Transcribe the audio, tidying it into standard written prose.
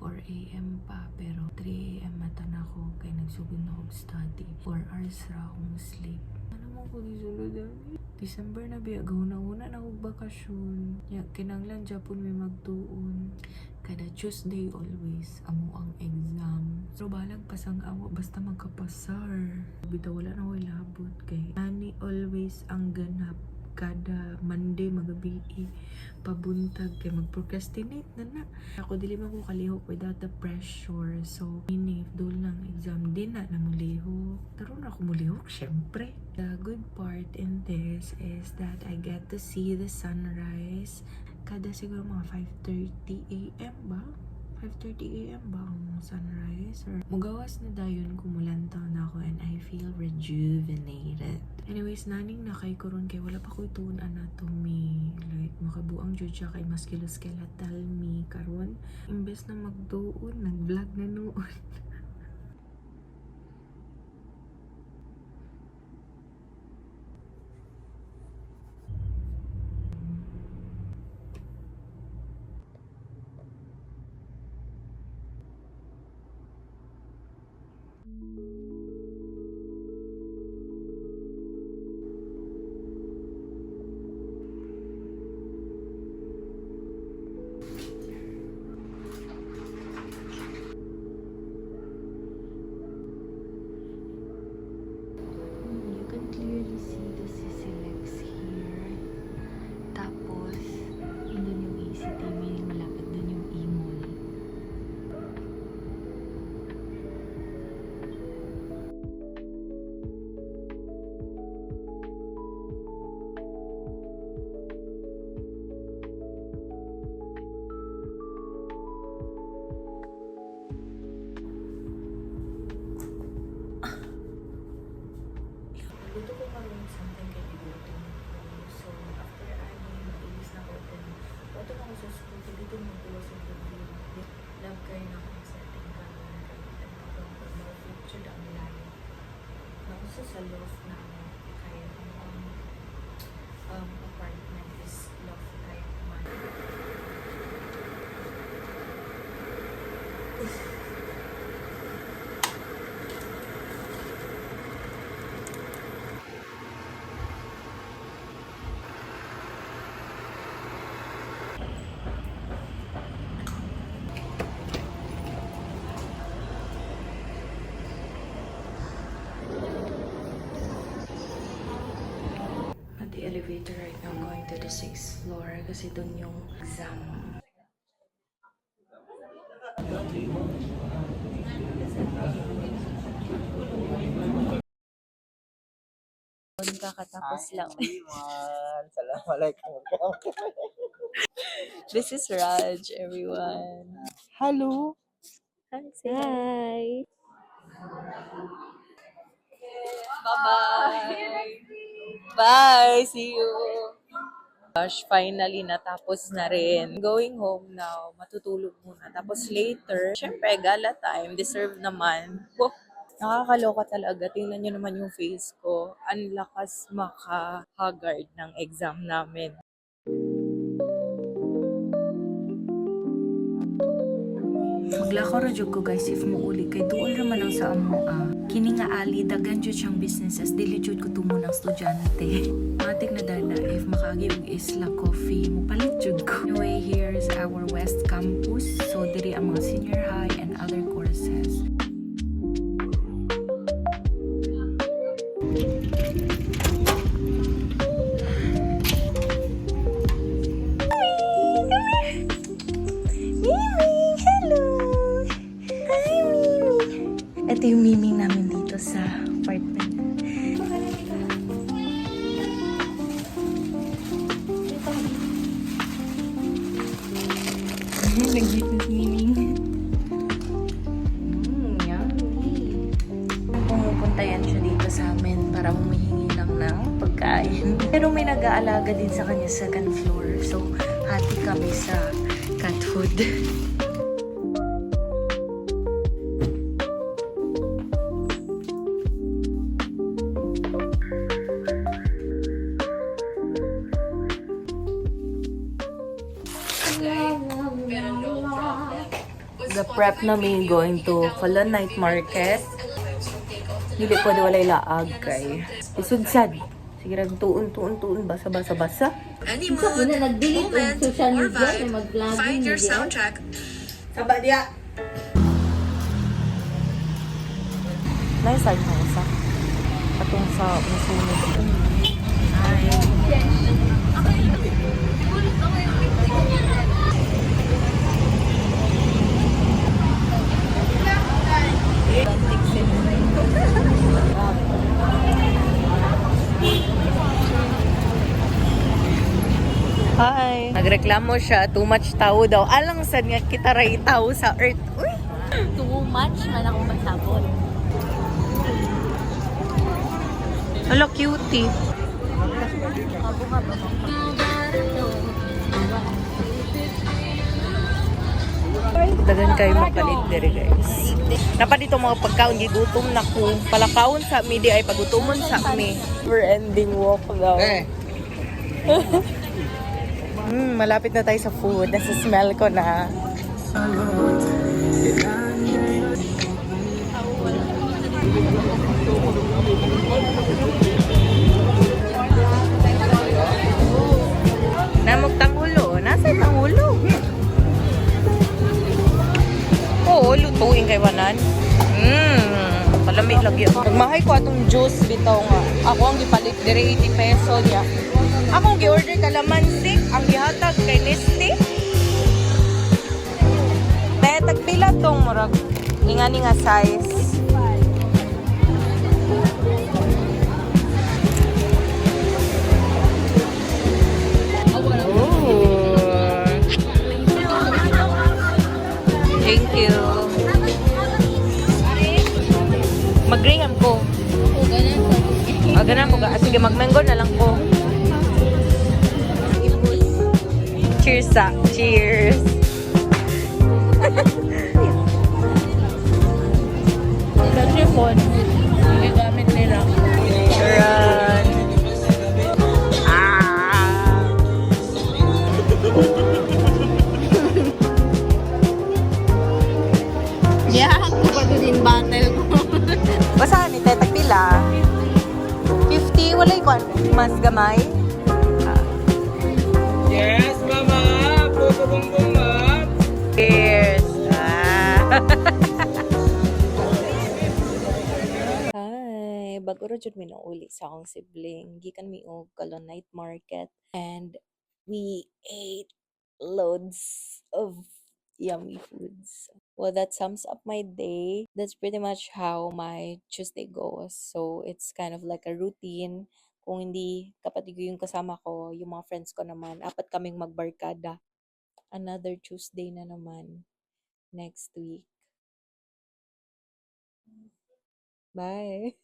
4 AM pa, pero 3 AM mata na ako kay nagsugod na ako study. 4 hours ra akong sleep. Ano mo ko gisulod December na biya, gahuna-una na akong bakasyon. Kinanglan Japon may magtuon. Kada Tuesday always, amo ang exam. So balang pasang awa, basta magkapasar. Bitaw wala na ako ilabot kay ani always ang ganap. Kada Monday magabi pabuntag kay mag-procrastinate na. Ako dili man ko kalihok without the pressure. So if dul ng exam din na namulihok. Karon ako mulihok syempre. The good part in this is that I get to see the sunrise kada siguro mga 5:30 AM ba? 5:30 AM ba ang sunrise? Or mugawas na dayon kumulantaw na ako and I feel rejuvenated. Anyways, naning na kay karon kay wala pa ko ituon anatomy. Like, makabuang jud siya kay musculoskeletal me. Karon, imbes na magtuon, nag-vlog na noon. You can clearly see the Sisilex here. Tapos, yun yung ACT, meaning malapit dun yung E-mall. Luto ko kami something kay Ibuto. So, after mag-ilis na ko, then, auto na ako sa school, dito mo tuwa sa video. Love kayo na ako sa ating camera. At pagkang more future ang layo. Nauso sa loft na ako, kaya ang apartment is loft type man. At the elevator right now, going to the 6th floor kasi dun yung exam. Kakatapos lang. Assalamualaikum. This is Raj, everyone. Hello. Hi. Bye-bye. Bye. See you. Gosh, finally natapos na rin. Going home now. Matutulog muna. Tapos later, syempre, gala time. Deserve naman. Wow. Nakakaloka talaga. Tingnan nyo naman yung face ko. Ang lakas maka-haggard ng exam namin. Maglakaw ra jud ko guys if muuli kay duol ra man ang sa amo kini nga ali daghan jud siyang businesses dili jud ko tumo ng estudyante. Matik na dana if makagi og isla coffee mo palit jud ko. Anyway, here's our West Campus. So diri ang mga senior high and other courses. Ito yung miming namin dito sa apartment. Nag-git na si Miming. Yummy. Pumupunta yan siya dito sa amin para humihingi lang ng pagkain. Pero may nag-aalaga din sa kanya sa second floor. So, hati kami sa cat food. prep na me going to Colon Night Market. Dili ko di walay laag kay. Isud sad. Sige ra tuon, basa. Any Isa po mood, na nag-delete og moment, social or media na vibe, mag-vlogging find your media. soundtrack. Saba dia. Nice art mo sa atong sa musunod. Hi. Nagreklamo siya, too much tao daw. Alang sad nga kita ray tao sa earth. Uy. Too much man akong magsabot. Hello, cutie. Dagan kayo mapalit diri guys. Napa dito mga pagkaon gigutom na ko. Palakaon sa mi di ay pagutomon sa mi. Never ending walk daw. Malapit na tayo sa food. Nasa smell ko na. Namog tanghulo. Nasa tanghulo? Oo, lutuin kay Wanan. Palamig lagi. Nagmahay ko atong juice bitaw nga. Ako ang gipalit dire 80 peso niya. Ako ang gi-order kalamansi, ang gihatag kay Nestle. Dahil tagpila tong murag ingani nga size. Thank you. Mag-graham ko. Ganun ko. Sige, mag-mango na lang ko. Cheers sa. Cheers. Kasi phone, gamit nila. Run. Yeah, ako pa din battle ko. Basahan ni Teta Pila. 50, walay ko. Mas gamay. Yes, mama. Puto bumbong, ma. Cheers. Hi. Bago ra jud mi nauli sa akong sibling. Gikan mi og Colon Night Market. And we ate loads of yummy foods. Well, that sums up my day. That's pretty much how my Tuesday goes. So, it's kind of like a routine. Kung hindi kapatid ko yung kasama ko, yung mga friends ko naman, apat kaming magbarkada. Another Tuesday na naman next week. Bye!